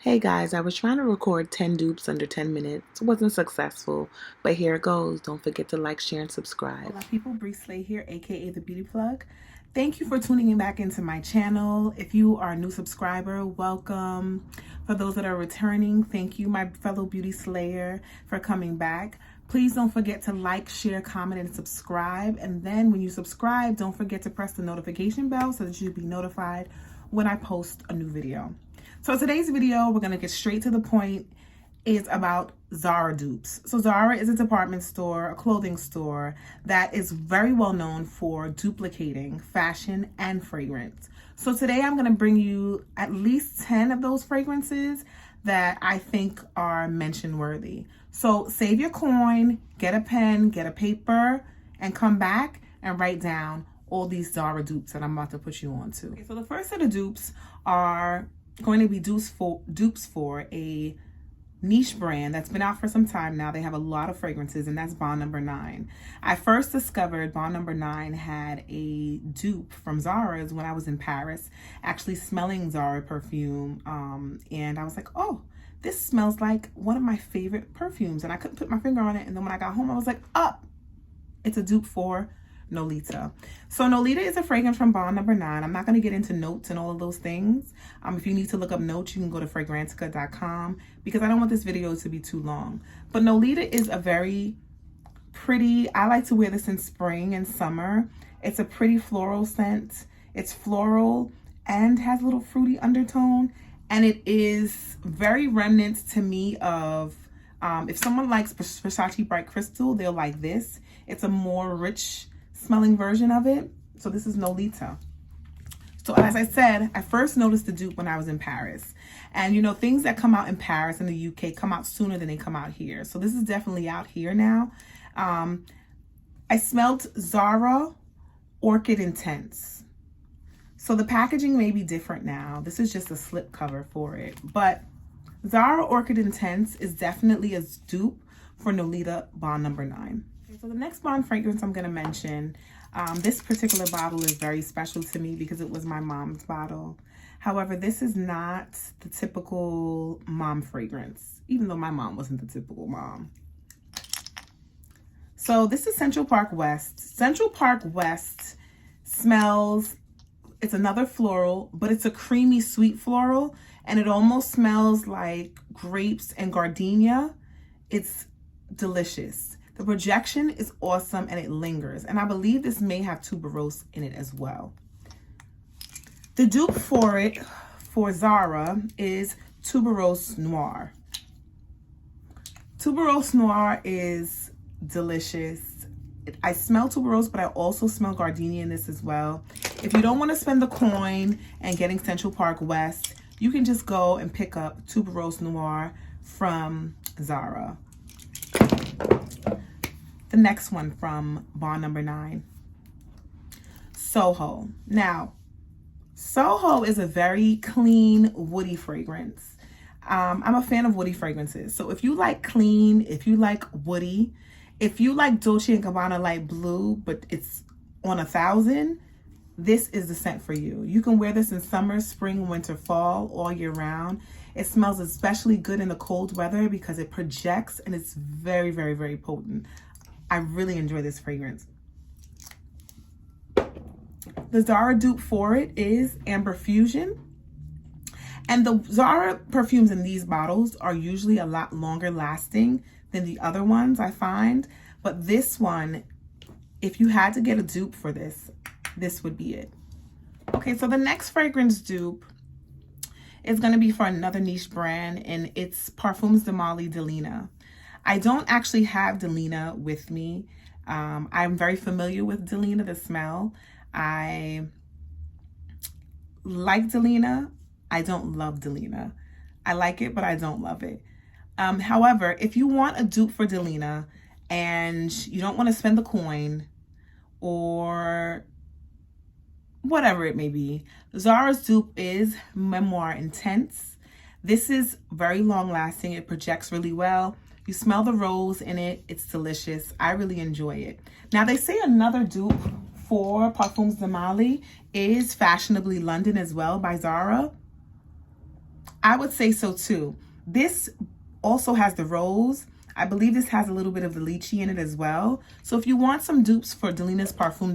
Hey guys, I was trying to record 10 dupes under 10 minutes. Wasn't successful, but here it goes. Don't forget to like, share, and subscribe. Hola people, Bree Slay here, aka The Beauty Plug. Thank you for tuning in back into my channel. If you are a new subscriber, welcome. For those that are returning, thank you, my fellow beauty slayer, for coming back. Please don't forget to like, share, comment, and subscribe. And then when you subscribe, don't forget to press the notification bell so that you'll be notified when I post a new video. So today's video, we're gonna get straight to the point, is about Zara Dupes. So Zara is a department store, a clothing store that is very well known for duplicating fashion and fragrance. So today I'm gonna bring you at least 10 of those fragrances that I think are mention worthy. So save your coin, get a pen, get a paper, and come back and write down all these Zara dupes that I'm about to put you on to. Okay, so the first set of dupes are going to be dupes for a niche brand that's been out for some time now. They have a lot of fragrances, and that's Bond Number 9. I first discovered Bond Number 9 had a dupe from Zara's when I was in Paris, actually smelling Zara perfume, and I was like, oh, this smells like one of my favorite perfumes, and I couldn't put my finger on it. And then when I got home, I was like, oh, it's a dupe for Nolita. So Nolita is a fragrance from Bond Number 9. I'm not going to get into notes and all of those things. If you need to look up notes, you can go to fragrantica.com because I don't want this video to be too long. But Nolita is a very pretty, I like to wear this in spring and summer. It's a pretty floral scent. It's floral and has a little fruity undertone. And it is very remnant to me of, if someone likes Versace Bright Crystal, they'll like this. It's a more rich smelling version of it. So this is Nolita. So as I said, I first noticed the dupe when I was in Paris. And you know, things that come out in Paris and the UK come out sooner than they come out here. So this is definitely out here now. I smelled Zara Orchid Intense. So the packaging may be different now. This is just a slip cover for it. But Zara Orchid Intense is definitely a dupe for Nolita Bond Number 9. Okay, so the next Bond fragrance I'm going to mention, this particular bottle is very special to me because it was my mom's bottle. However, this is not the typical mom fragrance, even though my mom wasn't the typical mom. So this is Central Park West. Central Park West smells, it's another floral, but it's a creamy sweet floral, and it almost smells like grapes and gardenia. It's delicious. The projection is awesome and it lingers. And I believe this may have tuberose in it as well. The dupe for it, for Zara, is Tuberose Noir. Tuberose Noir is delicious. I smell tuberose, but I also smell gardenia in this as well. If you don't want to spend the coin and getting Central Park West, you can just go and pick up Tuberose Noir from Zara. The next one from Bond Number 9, Soho. Now, Soho is a very clean, woody fragrance. I'm a fan of woody fragrances. So if you like clean, if you like woody, if you like Dolce & Gabbana Light Blue, but it's on 1,000, this is the scent for you. You can wear this in summer, spring, winter, fall, all year round. It smells especially good in the cold weather because it projects and it's very, very, very potent. I really enjoy this fragrance. The Zara dupe for it is Amber Fusion. And the Zara perfumes in these bottles are usually a lot longer lasting than the other ones, I find. But this one, if you had to get a dupe for this, this would be it. Okay, so the next fragrance dupe is going to be for another niche brand, and it's Parfums de Mali Delina. I don't actually have Delina with me. I'm very familiar with Delina, the smell. I like Delina. I don't love Delina. I like it, but I don't love it. However, if you want a dupe for Delina and you don't want to spend the coin or whatever it may be, Zara's dupe is Memoir Intense. This is very long lasting. It projects really well. You smell the rose in it. It's delicious. I really enjoy it. Now, they say another dupe for Parfums de Mali is Fashionably London as well by Zara. I would say so too. This also has the rose. I believe this has a little bit of the lychee in it as well. So if you want some dupes for Delina's Parfums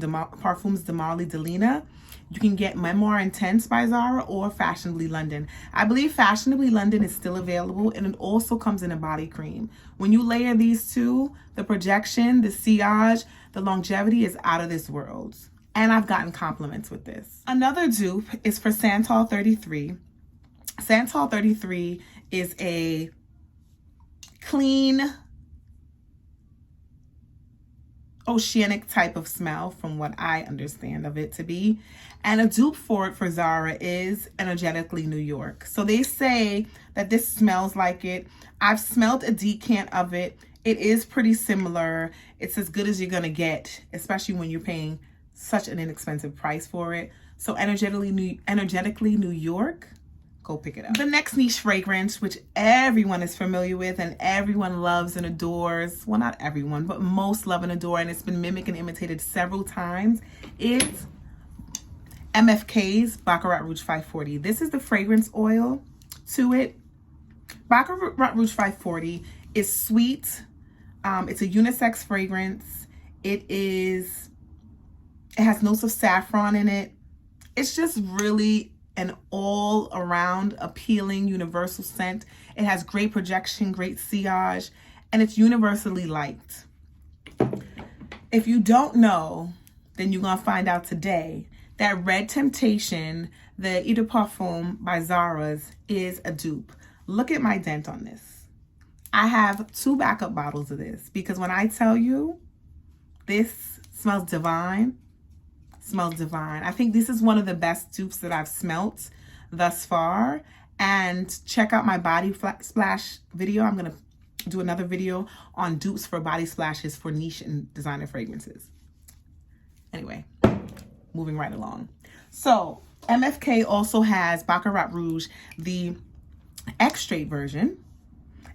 de Marly Delina, you can get Memoir Intense by Zara or Fashionably London. I believe Fashionably London is still available, and it also comes in a body cream. When you layer these two, the projection, the sillage, the longevity is out of this world. And I've gotten compliments with this. Another dupe is for Santal 33. Santal 33 is a clean, oceanic type of smell from what I understand of it to be. And a dupe for it for Zara is Energetically New York. So they say that this smells like it. I've smelled a decant of it. It is pretty similar. It's as good as you're gonna get, especially when you're paying such an inexpensive price for it. So Energetically New York, go pick it up. The next niche fragrance, which everyone is familiar with and everyone loves and adores, well, not everyone, but most love and adore, and it's been mimicked and imitated several times, is MFK's Baccarat Rouge 540. This is the fragrance oil to it. Baccarat Rouge 540 is sweet. It's a unisex fragrance. It has notes of saffron in it. It's just really an all-around appealing universal scent. It has great projection, great sillage, and it's universally liked. If you don't know, then you're gonna find out today that Red Temptation, the Eau de Parfum by Zara's, is a dupe. Look at my dent on this. I have 2 backup bottles of this because when I tell you this smells divine, smells divine. I think this is one of the best dupes that I've smelt thus far. And check out my body splash video. I'm gonna do another video on dupes for body splashes for niche and designer fragrances. Anyway, moving right along. So MFK also has Baccarat Rouge, the extrait version.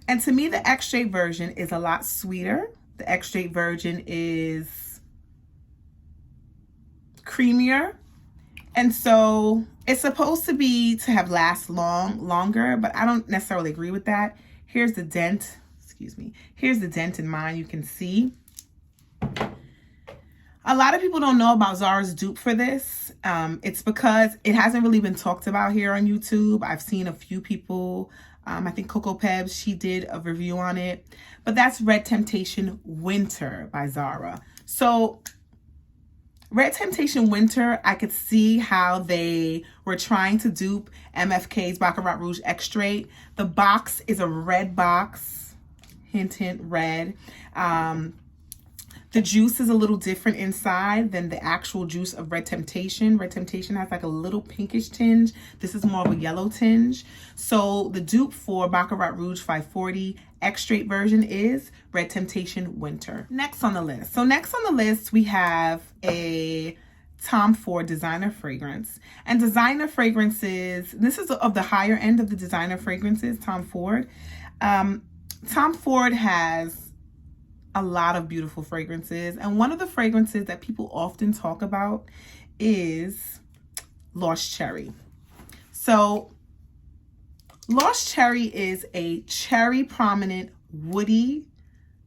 And to me, the extrait version is a lot sweeter. The extrait version is creamier, and so it's supposed to be to have last longer, but I don't necessarily agree with that. Here's the dent, excuse me. Here's the dent in mine. You can see a lot of people don't know about Zara's dupe for this. It's because it hasn't really been talked about here on YouTube. I've seen a few people, I think Coco Pebs, she did a review on it, but that's Red Temptation Winter by Zara. So Red Temptation Winter, I could see how they were trying to dupe MFK's Baccarat Rouge Extrait. The box is a red box, hint, hint, red. The juice is a little different inside than the actual juice of Red Temptation. Red Temptation has like a little pinkish tinge. This is more of a yellow tinge. So the dupe for Baccarat Rouge 540 extrait version is Red Temptation Winter. Next on the list. So next on the list, we have a Tom Ford designer fragrance. And designer fragrances, this is of the higher end of the designer fragrances, Tom Ford. Tom Ford has a lot of beautiful fragrances, and one of the fragrances that people often talk about is Lost Cherry. So Lost Cherry is a cherry prominent, woody,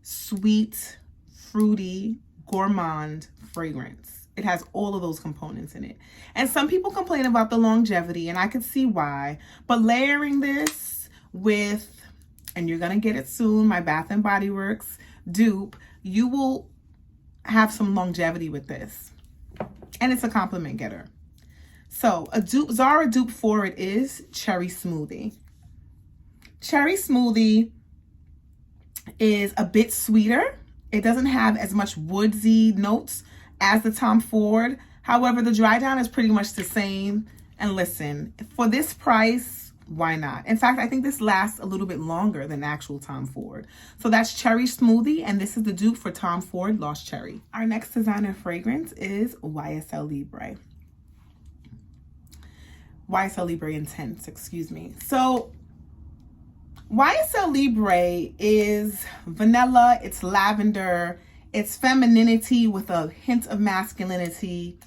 sweet, fruity, gourmand fragrance. It has all of those components in it. And some people complain about the longevity, and I could see why, but layering this with, and you're gonna get it soon, my Bath and Body Works dupe, you will have some longevity with this, and it's a compliment getter. So a dupe, Zara dupe for it is Cherry Smoothie. Cherry Smoothie is a bit sweeter. It doesn't have as much woodsy notes as the Tom Ford. However, the dry down is pretty much the same. And listen, for this price, why not? In fact, I think this lasts a little bit longer than actual Tom Ford. So that's Cherry Smoothie, and this is the dupe for Tom Ford Lost Cherry. Our next designer fragrance is YSL Libre. YSL Libre Intense, excuse me. So YSL Libre is vanilla, it's lavender, it's femininity with a hint of masculinity.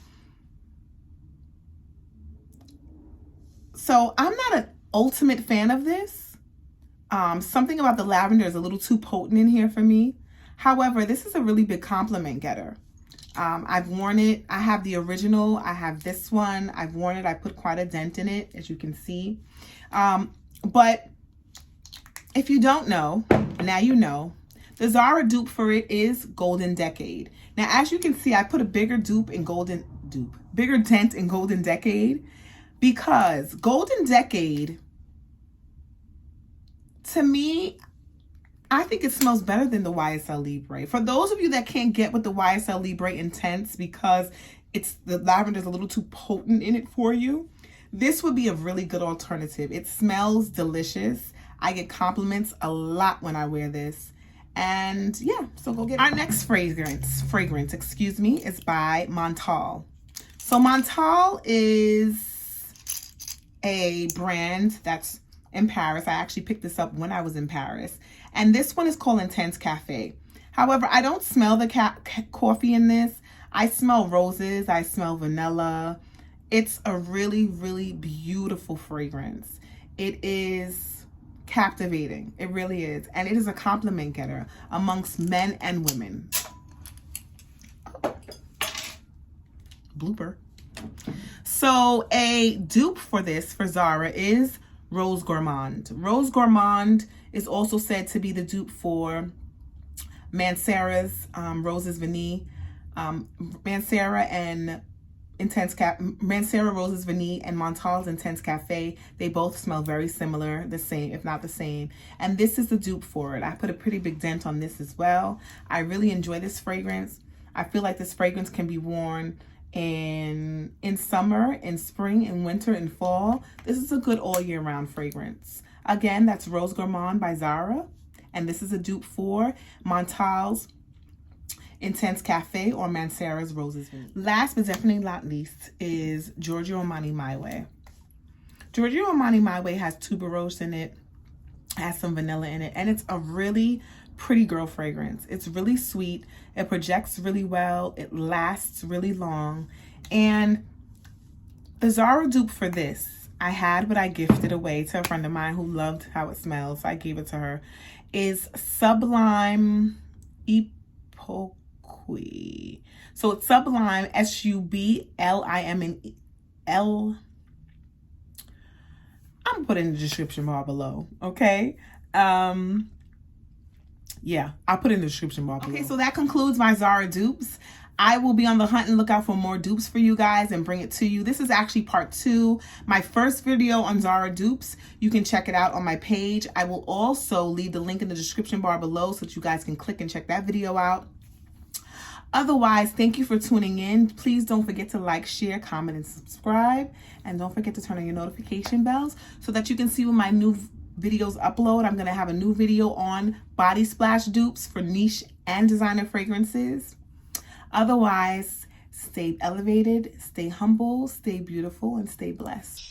So I'm not ultimate fan of this. Something about the lavender is a little too potent in here for me. However, this is a really big compliment getter. I've worn it. I have the original. I have this one. I've worn it. I put quite a dent in it, as you can see. But if you don't know, now you know. The Zara dupe for it is Golden Decade. Now, as you can see, I put a bigger bigger dent in Golden Decade, because Golden Decade, to me, I think it smells better than the YSL Libre. For those of you that can't get with the YSL Libre Intense because the lavender is a little too potent in it for you, this would be a really good alternative. It smells delicious. I get compliments a lot when I wear this. And yeah, so go get it. Our next fragrance, is by Montal. So Montal is a brand that's in Paris. I actually picked this up when I was in Paris. And this one is called Intense Cafe. However, I don't smell the coffee in this. I smell roses. I smell vanilla. It's a really, really beautiful fragrance. It is captivating. It really is. And it is a compliment getter amongst men and women. Blooper. So a dupe for this, for Zara, is Rose Gourmand. Rose Gourmand is also said to be the dupe for Mancera's Roses Vanille. Mancera and Mancera Roses Vanille and Montal's Intense Cafe, they both smell very similar, the same, if not the same. And this is the dupe for it. I put a pretty big dent on this as well. I really enjoy this fragrance. I feel like this fragrance can be worn in summer, in spring, in winter, in fall. This is a good all year round fragrance. Again, that's Rose Gourmand by Zara. And this is a dupe for Montal's Intense Cafe or Mancera's Roses Vanille. Last but definitely not least is Giorgio Armani My Way. Giorgio Armani My Way has tuberose in it, has some vanilla in it, and it's a really pretty girl fragrance. It's really sweet. It projects really well. It lasts really long. And the Zara dupe for this, I had, but I gifted away to a friend of mine who loved how it smells, so I gave it to her, is Sublime Epoque. So it's Sublime, S-U-B-L-I-M-L. I'm gonna put it in the description bar below, okay? Yeah, I'll put it in the description bar below. Okay, so that concludes my Zara dupes. I will be on the hunt and look out for more dupes for you guys and bring it to you. This is actually part 2. My first video on Zara dupes. You can check it out on my page. I will also leave the link in the description bar below so that you guys can click and check that video out. Otherwise, thank you for tuning in. Please don't forget to like, share, comment, and subscribe. And don't forget to turn on your notification bells so that you can see when my new videos upload. I'm going to have a new video on body splash dupes for niche and designer fragrances. Otherwise, stay elevated, stay humble, stay beautiful, and stay blessed.